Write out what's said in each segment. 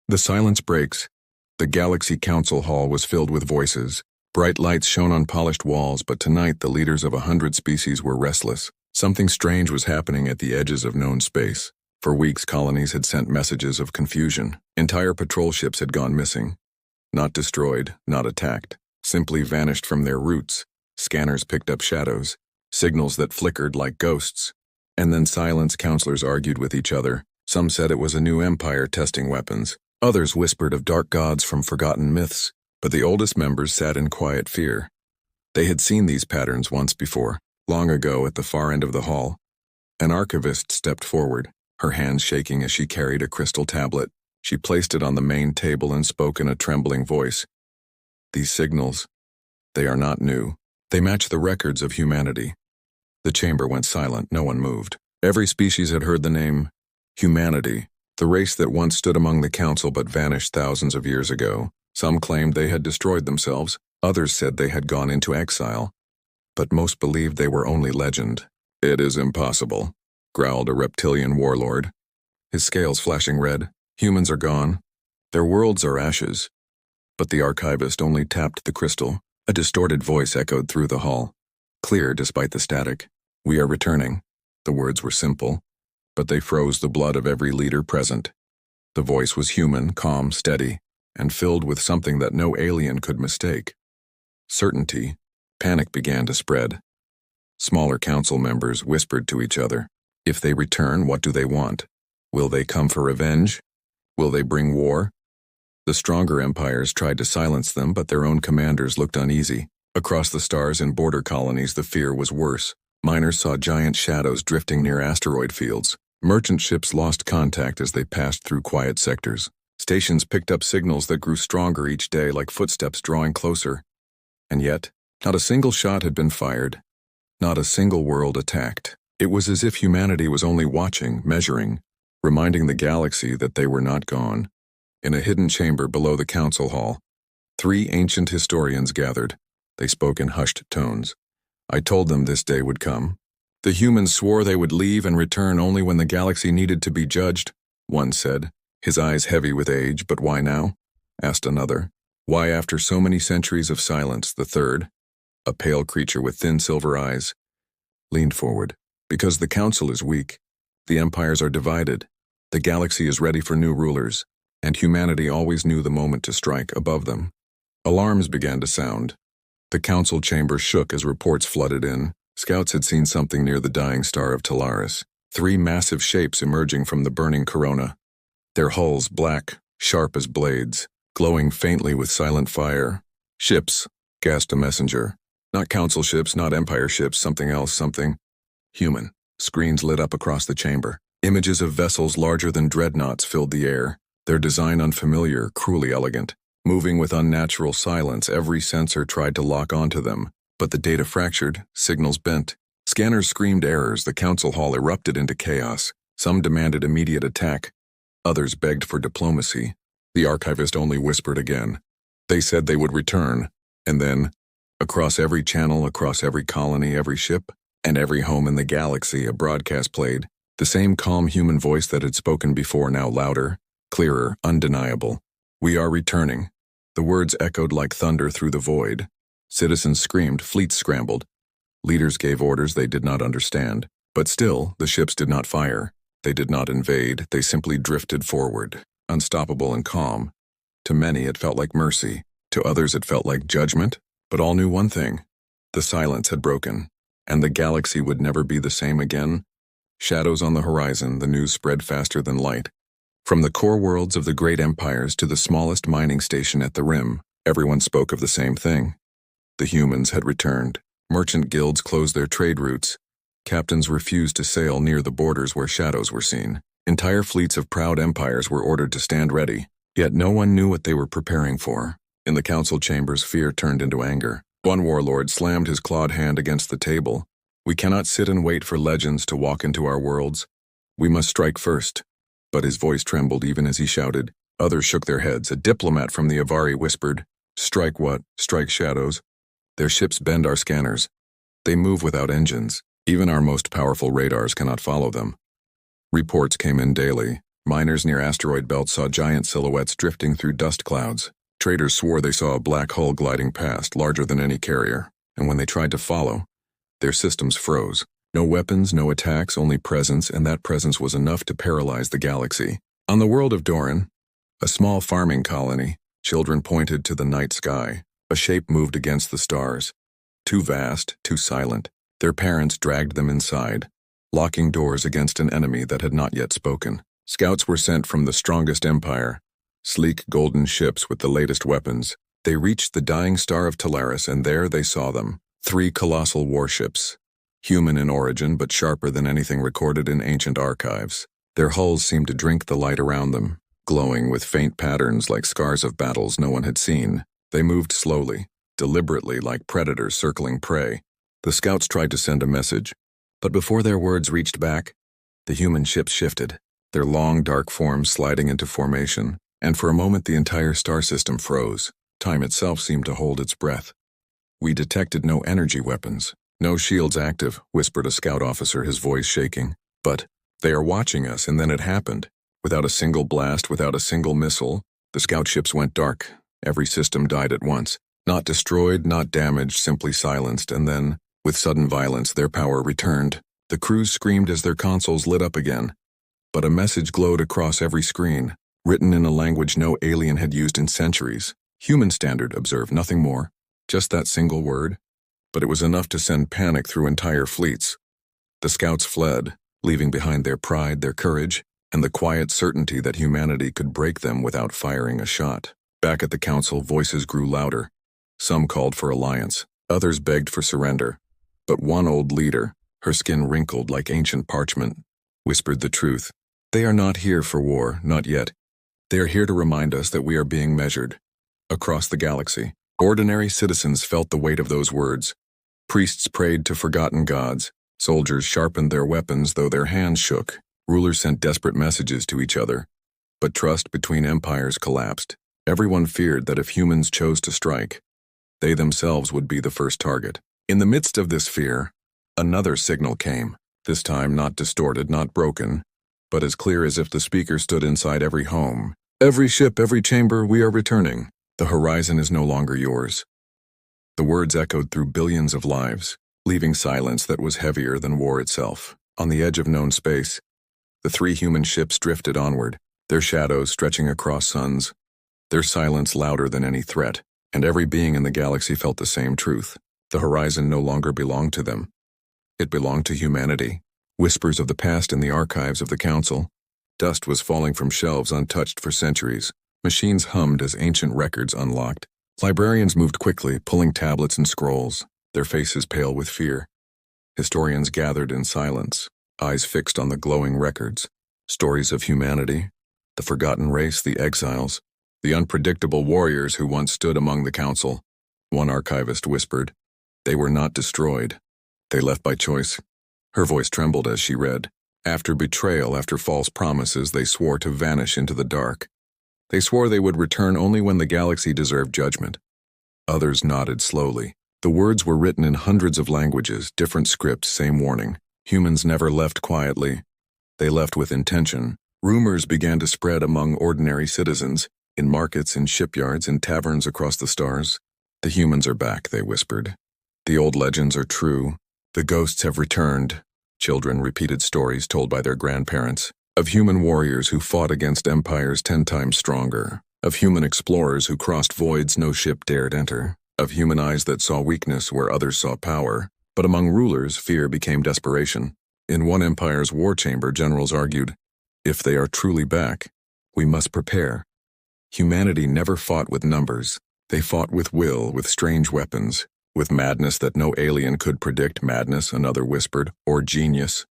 The silence breaks. The Galaxy Council Hall was filled with voices. Bright lights shone on polished walls, but tonight the leaders of 100 species were restless. Something strange was happening at the edges of known space. For weeks, colonies had sent messages of confusion. Entire patrol ships had gone missing. Not destroyed, not attacked, simply vanished from their routes. Scanners picked up shadows, signals that flickered like ghosts. And then silence. Counselors argued with each other. Some said it was a new empire testing weapons. Others whispered of dark gods from forgotten myths. But the oldest members sat in quiet fear. They had seen these patterns once before, long ago at the far end of the hall. An archivist stepped forward, her hands shaking as she carried a crystal tablet. She placed it on the main table and spoke in a trembling voice. These signals, they are not new. They match the records of humanity. The chamber went silent. No one moved. Every species had heard the name humanity, the race that once stood among the council but vanished thousands of years ago. Some claimed they had destroyed themselves. Others said they had gone into exile. But most believed they were only legend. "It is impossible," growled a reptilian warlord, his scales flashing red. "Humans are gone. Their worlds are ashes." But the archivist only tapped the crystal. A distorted voice echoed through the hall, clear despite the static. "We are returning." The words were simple, but they froze the blood of every leader present. The voice was human, calm, steady, and filled with something that no alien could mistake. Certainty. Panic began to spread. Smaller council members whispered to each other. If they return, what do they want? Will they come for revenge? Will they bring war? The stronger empires tried to silence them, but their own commanders looked uneasy. Across the stars in border colonies, the fear was worse. Miners saw giant shadows drifting near asteroid fields. Merchant ships lost contact as they passed through quiet sectors. Stations picked up signals that grew stronger each day, like footsteps drawing closer. And yet, not a single shot had been fired. Not a single world attacked. It was as if humanity was only watching, measuring, reminding the galaxy that they were not gone. In a hidden chamber below the council hall, 3 ancient historians gathered. They spoke in hushed tones. "I told them this day would come. The humans swore they would leave and return only when the galaxy needed to be judged," one said, his eyes heavy with age. "But why now?" asked another. "Why after so many centuries of silence?" The third, a pale creature with thin silver eyes, leaned forward. "Because the council is weak. The empires are divided. The galaxy is ready for new rulers, and humanity always knew the moment to strike above them." Alarms began to sound. The council chamber shook as reports flooded in. Scouts had seen something near the dying star of Talaris. 3 massive shapes emerging from the burning corona. Their hulls black, sharp as blades, glowing faintly with silent fire. "Ships," gasped a messenger. "Not council ships, not empire ships, something else, something human." Screens lit up across the chamber. Images of vessels larger than dreadnoughts filled the air, their design unfamiliar, cruelly elegant. Moving with unnatural silence, every sensor tried to lock onto them, but the data fractured, signals bent. Scanners screamed errors. The council hall erupted into chaos. Some demanded immediate attack. Others begged for diplomacy. The archivist only whispered again. They said they would return, and then, across every channel, across every colony, every ship, and every home in the galaxy, a broadcast played. The same calm human voice that had spoken before, now louder, clearer, undeniable. "We are returning." The words echoed like thunder through the void. Citizens screamed, fleets scrambled. Leaders gave orders they did not understand. But still, the ships did not fire. They did not invade. They simply drifted forward, unstoppable and calm. To many, it felt like mercy. To others, it felt like judgment. But all knew one thing. The silence had broken, and the galaxy would never be the same again. Shadows on the horizon, the news spread faster than light. From the core worlds of the great empires to the smallest mining station at the rim, everyone spoke of the same thing. The humans had returned. Merchant guilds closed their trade routes. Captains refused to sail near the borders where shadows were seen. Entire fleets of proud empires were ordered to stand ready. Yet no one knew what they were preparing for. In the council chambers, fear turned into anger. One warlord slammed his clawed hand against the table. "We cannot sit and wait for legends to walk into our worlds. We must strike first." But his voice trembled even as he shouted. Others shook their heads. A diplomat from the Avari whispered, "Strike what? Strike shadows. Their ships bend our scanners. They move without engines. Even our most powerful radars cannot follow them." Reports came in daily. Miners near asteroid belts saw giant silhouettes drifting through dust clouds. Traders swore they saw a black hull gliding past, larger than any carrier, and when they tried to follow, their systems froze. No weapons, no attacks, only presence, and that presence was enough to paralyze the galaxy. On the world of Doran, a small farming colony, children pointed to the night sky. A shape moved against the stars. Too vast, too silent. Their parents dragged them inside, locking doors against an enemy that had not yet spoken. Scouts were sent from the strongest empire, sleek golden ships with the latest weapons. They reached the dying star of Talaris, and there they saw them. 3 colossal warships, human in origin but sharper than anything recorded in ancient archives. Their hulls seemed to drink the light around them, glowing with faint patterns like scars of battles no one had seen. They moved slowly, deliberately, like predators circling prey. The scouts tried to send a message, but before their words reached back, the human ships shifted, their long, dark forms sliding into formation, and for a moment the entire star system froze. Time itself seemed to hold its breath. "We detected no energy weapons, no shields active," whispered a scout officer, his voice shaking. "But they are watching us," and then it happened. Without a single blast, without a single missile, the scout ships went dark. Every system died at once. Not destroyed, not damaged, simply silenced, and then, with sudden violence, their power returned. The crews screamed as their consoles lit up again. But a message glowed across every screen, written in a language no alien had used in centuries. Human standard, observed, nothing more. Just that single word. But it was enough to send panic through entire fleets. The scouts fled, leaving behind their pride, their courage, and the quiet certainty that humanity could break them without firing a shot. Back at the council, voices grew louder. Some called for alliance, others begged for surrender. But one old leader, her skin wrinkled like ancient parchment, whispered the truth. "They are not here for war, not yet. They are here to remind us that we are being measured." Across the galaxy, ordinary citizens felt the weight of those words. Priests prayed to forgotten gods. Soldiers sharpened their weapons though their hands shook. Rulers sent desperate messages to each other. But trust between empires collapsed. Everyone feared that if humans chose to strike, they themselves would be the first target. In the midst of this fear, another signal came, this time not distorted, not broken, but as clear as if the speaker stood inside every home. "Every ship, every chamber, we are returning. The horizon is no longer yours." The words echoed through billions of lives, leaving silence that was heavier than war itself. On the edge of known space, the 3 human ships drifted onward, their shadows stretching across suns, their silence louder than any threat, and every being in the galaxy felt the same truth. The horizon no longer belonged to them. It belonged to humanity. Whispers of the past in the archives of the council. Dust was falling from shelves untouched for centuries. Machines hummed as ancient records unlocked. Librarians moved quickly, pulling tablets and scrolls, their faces pale with fear. Historians gathered in silence, eyes fixed on the glowing records. Stories of humanity, the forgotten race, the exiles, the unpredictable warriors who once stood among the council. One archivist whispered, "They were not destroyed. They left by choice." Her voice trembled as she read. After betrayal, after false promises, they swore to vanish into the dark. They swore they would return only when the galaxy deserved judgment. Others nodded slowly. The words were written in hundreds of languages, different scripts, same warning. Humans never left quietly. They left with intention. Rumors began to spread among ordinary citizens, in markets, in shipyards, in taverns across the stars. "The humans are back," they whispered. "The old legends are true. The ghosts have returned." Children repeated stories told by their grandparents, of human warriors who fought against empires 10 times stronger, of human explorers who crossed voids no ship dared enter, of human eyes that saw weakness where others saw power. But among rulers, fear became desperation. In one empire's war chamber, generals argued, "If they are truly back, we must prepare." Humanity never fought with numbers. They fought with will, with strange weapons, with madness that no alien could predict. Madness, another whispered, or genius.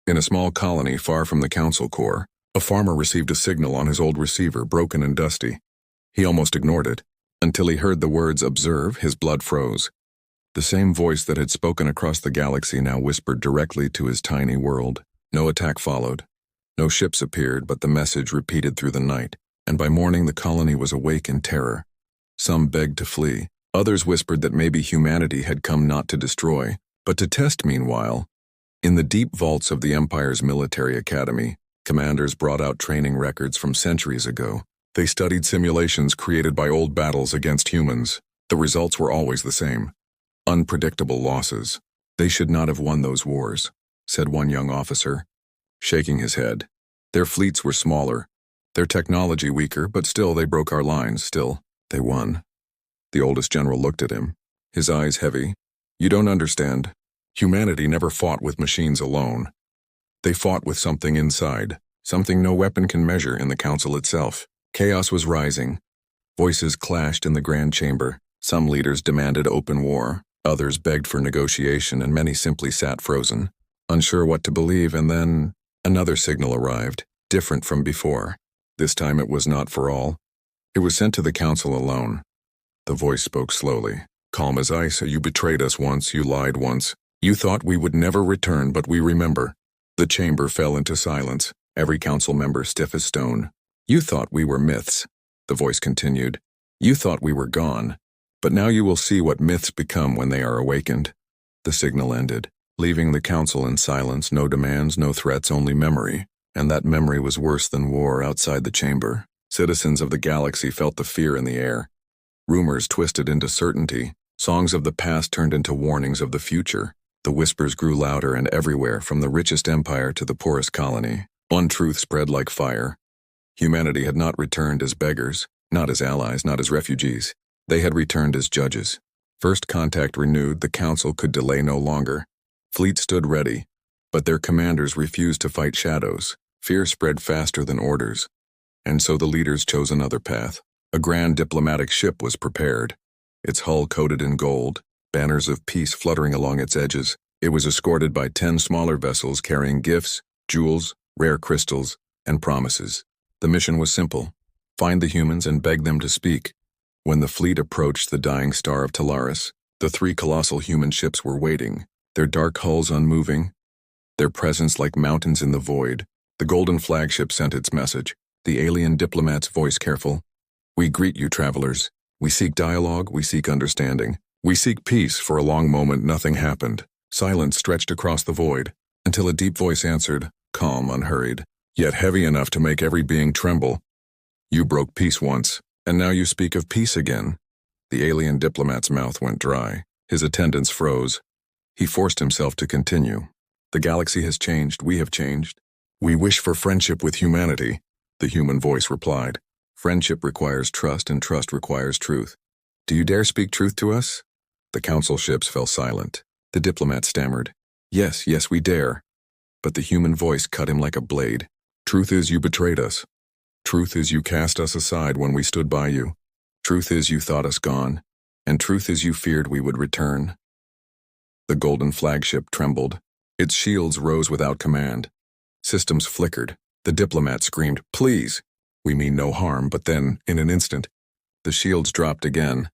In a small colony far from the council core, a farmer received a signal on his old receiver, broken and dusty. He almost ignored it. Until he heard the words "observe," his blood froze. The same voice that had spoken across the galaxy now whispered directly to his tiny world. No attack followed. No ships appeared, but the message repeated through the night, and by morning the colony was awake in terror. Some begged to flee. Others whispered that maybe humanity had come not to destroy, but to test. Meanwhile, In the deep vaults of the Empire's military academy, commanders brought out training records from centuries ago. They studied simulations created by old battles against humans. The results were always the same. Unpredictable losses. "They should not have won those wars," said one young officer, shaking his head. "Their fleets were smaller, their technology weaker, but still they broke our lines. Still, they won." The oldest general looked at him, his eyes heavy. "You don't understand. Humanity never fought with machines alone. They fought with something inside, something no weapon can measure in the council itself." Chaos was rising. Voices clashed in the grand chamber. Some leaders demanded open war, others begged for negotiation, and many simply sat frozen, unsure what to believe. And then another signal arrived, different from before. This time it was not for all. It was sent to the council alone. The voice spoke slowly, calm as ice. "You betrayed us once, you lied once. You thought we would never return, but we remember." The chamber fell into silence, every council member stiff as stone. "You thought we were myths," the voice continued. "You thought we were gone. But now you will see what myths become when they are awakened." The signal ended, leaving the council in silence. No demands, no threats, only memory. And that memory was worse than war. Outside the chamber, citizens of the galaxy felt the fear in the air. Rumors twisted into certainty. Songs of the past turned into warnings of the future. The whispers grew louder, and everywhere, from the richest empire to the poorest colony, one truth spread like fire. Humanity had not returned as beggars, not as allies, not as refugees. They had returned as judges. First contact renewed, the council could delay no longer. Fleets stood ready, but their commanders refused to fight shadows. Fear spread faster than orders. And so the leaders chose another path. A grand diplomatic ship was prepared, its hull coated in gold, banners of peace fluttering along its edges. It was escorted by 10 smaller vessels carrying gifts, jewels, rare crystals, and promises. The mission was simple: find the humans and beg them to speak. When the fleet approached the dying star of Talaris, the 3 colossal human ships were waiting, their dark hulls unmoving, their presence like mountains in the void. The golden flagship sent its message, the alien diplomat's voice careful. "We greet you, travelers. We seek dialogue, we seek understanding. We seek peace." For a long moment nothing happened. Silence stretched across the void, until a deep voice answered, calm, unhurried, yet heavy enough to make every being tremble. "You broke peace once, and now you speak of peace again." The alien diplomat's mouth went dry. His attendants froze. He forced himself to continue. "The galaxy has changed, we have changed. We wish for friendship with humanity," the human voice replied. "Friendship requires trust, and trust requires truth. Do you dare speak truth to us?" The council ships fell silent. The diplomat stammered, Yes, we dare." But the human voice cut him like a blade. "Truth is you betrayed us. Truth is you cast us aside when we stood by you. Truth is you thought us gone. And truth is you feared we would return." The golden flagship trembled. Its shields rose without command. Systems flickered. The diplomat screamed, "Please! We mean no harm," but then, in an instant, the shields dropped again.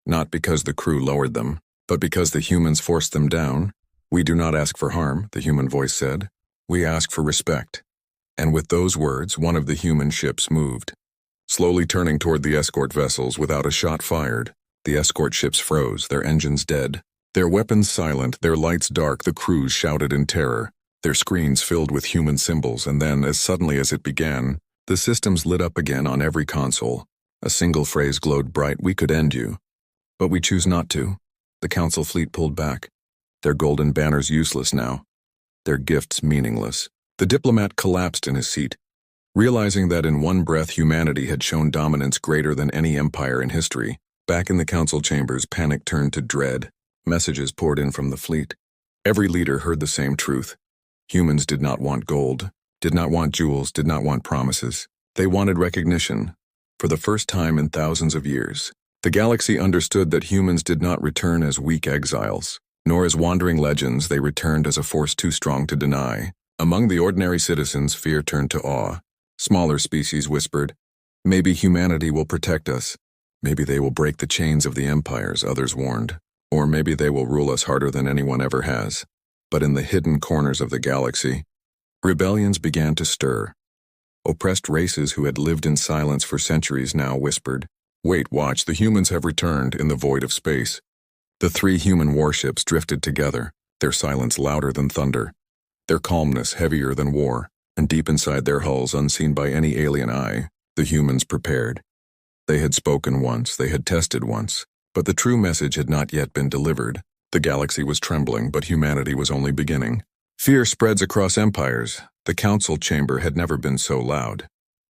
Not because the crew lowered them, but because the humans forced them down. "We do not ask for harm," the human voice said. "We ask for respect." And with those words, one of the human ships moved, slowly turning toward the escort vessels without a shot fired. The escort ships froze, their engines dead, their weapons silent, their lights dark. The crews shouted in terror, their screens filled with human symbols. And then, as suddenly as it began, the systems lit up again on every console. A single phrase glowed bright: "We could end you. But we choose not to." The council fleet pulled back, their golden banners useless now, their gifts meaningless. The diplomat collapsed in his seat, realizing that in one breath humanity had shown dominance greater than any empire in history. Back in the council chambers, panic turned to dread. Messages poured in from the fleet. Every leader heard the same truth. Humans did not want gold, did not want jewels, did not want promises. They wanted recognition. For the first time in thousands of years, the galaxy understood that humans did not return as weak exiles, nor as wandering legends. They returned as a force too strong to deny. Among the ordinary citizens, fear turned to awe. Smaller species whispered, "Maybe humanity will protect us. Maybe they will break the chains of the empires," others warned. "Or maybe they will rule us harder than anyone ever has." But in the hidden corners of the galaxy, rebellions began to stir. Oppressed races who had lived in silence for centuries now whispered, "Wait, watch, the humans have returned." In the void of space, the 3 human warships drifted together, their silence louder than thunder. their calmness heavier than war, and deep inside their hulls, unseen by any alien eye, the humans prepared. They had spoken once, they had tested once, but the true message had not yet been delivered. The galaxy was trembling, but humanity was only beginning. Fear spreads across empires. The council chamber had never been so loud.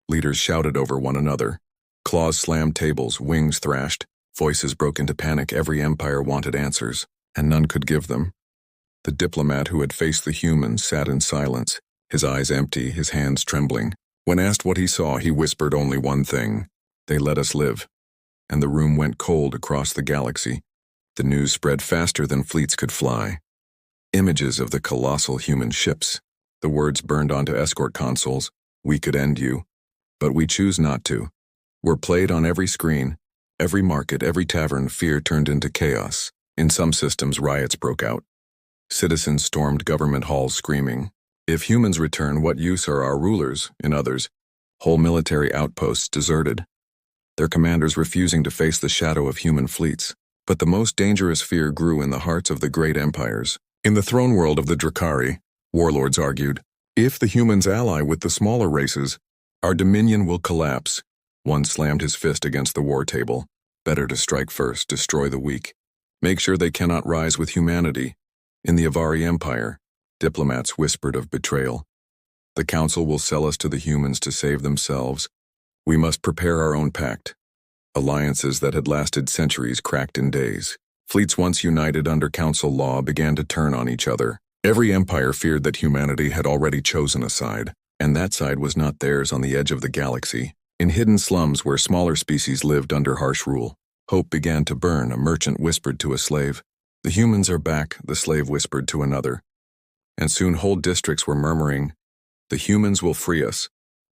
Leaders shouted over one another. Claws slammed tables, wings thrashed, voices broke into panic. Every empire wanted answers, and none could give them. The diplomat who had faced the humans sat in silence, his eyes empty, his hands trembling. When asked what he saw, he whispered only one thing: "They let us live." And the room went cold across the galaxy. The news spread faster than fleets could fly. Images of the colossal human ships. The words burned onto escort consoles: "We could end you, but we choose not to," were played on every screen. Every market, every tavern, fear turned into chaos. In some systems, riots broke out. Citizens stormed government halls screaming, "If humans return, what use are our rulers?" In others, whole military outposts deserted, their commanders refusing to face the shadow of human fleets. But the most dangerous fear grew in the hearts of the great empires. In the throne world of the Drakari, warlords argued, "If the humans ally with the smaller races, our dominion will collapse." One slammed his fist against the war table. "Better to strike first, destroy the weak. Make sure they cannot rise with humanity." In the Avari Empire, diplomats whispered of betrayal. "The council will sell us to the humans to save themselves. We must prepare our own pact." Alliances that had lasted centuries cracked in days. Fleets once united under council law began to turn on each other. Every empire feared that humanity had already chosen a side, and that side was not theirs. On the edge of the galaxy, in hidden slums where smaller species lived under harsh rule, hope began to burn. A merchant whispered to a slave, "The humans are back," the slave whispered to another. And soon whole districts were murmuring, "The humans will free us.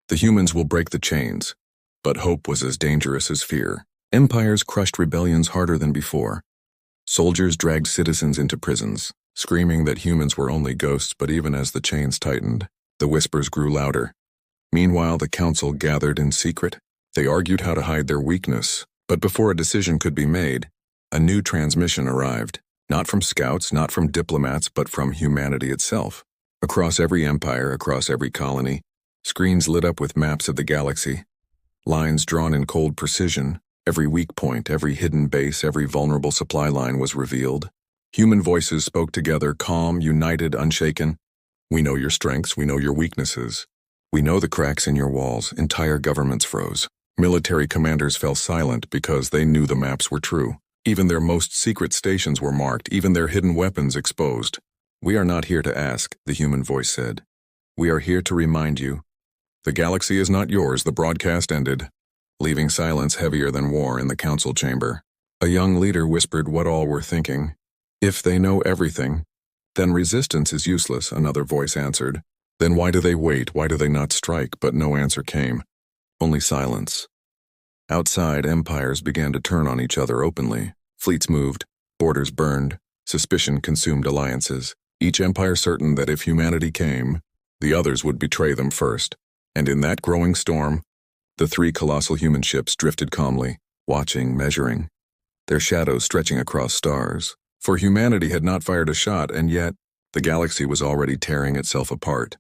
The humans will break the chains." But hope was as dangerous as fear. Empires crushed rebellions harder than before. Soldiers dragged citizens into prisons, screaming that humans were only ghosts. But even as the chains tightened, the whispers grew louder. Meanwhile, the council gathered in secret. They argued how to hide their weakness, but before a decision could be made, a new transmission arrived. Not from scouts, not from diplomats, but from humanity itself. Across every empire, across every colony, screens lit up with maps of the galaxy. Lines drawn in cold precision. Every weak point, every hidden base, every vulnerable supply line was revealed. Human voices spoke together, calm, united, unshaken. "We know your strengths, we know your weaknesses. We know the cracks in your walls." Entire governments froze. Military commanders fell silent because they knew the maps were true. Even their most secret stations were marked, even their hidden weapons exposed. "We are not here to ask," the human voice said. "We are here to remind you. The galaxy is not yours." The broadcast ended, leaving silence heavier than war in the council chamber. A young leader whispered what all were thinking. "If they know everything, then resistance is useless," another voice answered. "Then why do they wait? Why do they not strike?" But no answer came. Only silence. Outside, empires began to turn on each other openly. Fleets moved, borders burned, suspicion consumed alliances. Each empire certain that if humanity came, the others would betray them first. And in that growing storm, the three colossal human ships drifted calmly, watching, measuring, their shadows stretching across stars. For humanity had not fired a shot, and yet the galaxy was already tearing itself apart.